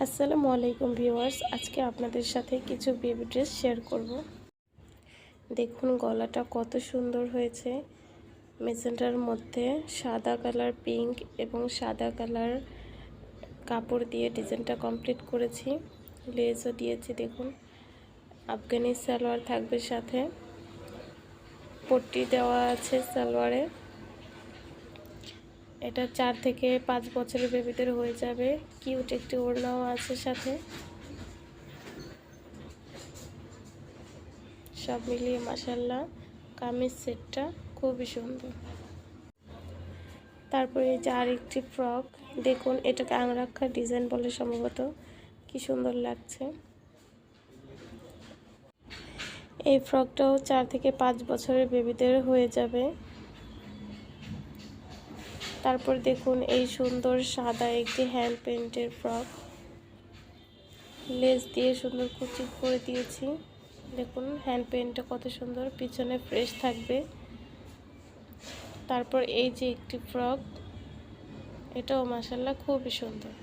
আসসালামু আলাইকুম ভিউয়ার্স, আজকে আপনাদের সাথে কিছু বেবি ড্রেস শেয়ার করব। দেখুন গলাটা কত সুন্দর হয়েছে। মেজেন্টার মধ্যে সাদা কালার, পিঙ্ক এবং সাদা কালার কাপড় দিয়ে ডিজাইনটা কমপ্লিট করেছি। লেসও দিয়েছি। দেখুন আফগানি সালোয়ার থাকবে, সাথে পট্টি দেওয়া আছে সালোয়ারে। এটা 4 থেকে 5 বছরের বেবিদের হয়ে যাবে। কিউট একটি ওড়নাও আছে সাথে। সব মিলিয়ে মাশাআল্লাহ কামিজ সেটটা খুবই সুন্দর। তারপরে এই যে আরেকটি ফ্রক, দেখুন এটাকে আংরাক্ষা ডিজাইন বলে সম্ভবত। কি সুন্দর লাগছে। এই ফ্রকটাও 4 থেকে 5 বছরের বেবিদের হয়ে যাবে। তারপর দেখুন এই সুন্দর সাদা একটি হ্যান্ড পেইন্টের ফ্রক, লেস দিয়ে সুন্দর কুচি করে দিয়েছি। দেখুন হ্যান্ড পেইন্টটা কত সুন্দর, পিছনে ফ্রেশ থাকবে। তারপর এই যে একটি ফ্রক, এটাও মাশাআল্লাহ খুবই সুন্দর।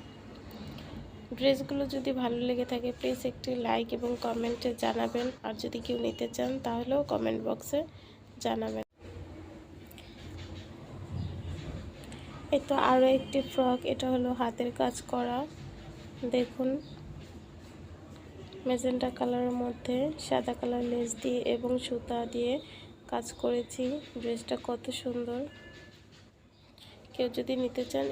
ড্রেসগুলো যদি ভালো লেগে থাকে প্লিজ একটি লাইক এবং কমেন্টে জানাবেন। আর যদি কেউ নিতে চান তাহলেও কমেন্ট বক্সে জানাবেন। এই তো আরও একটি ফ্রক, এটা হলো হাতের কাজ করা। দেখুন ম্যাজেন্টা কালারের মধ্যে সাদা কালার লেস দিয়ে এবং সুতা দিয়ে কাজ করেছি। ড্রেসটা কত সুন্দর। কেউ যদি নিতে চান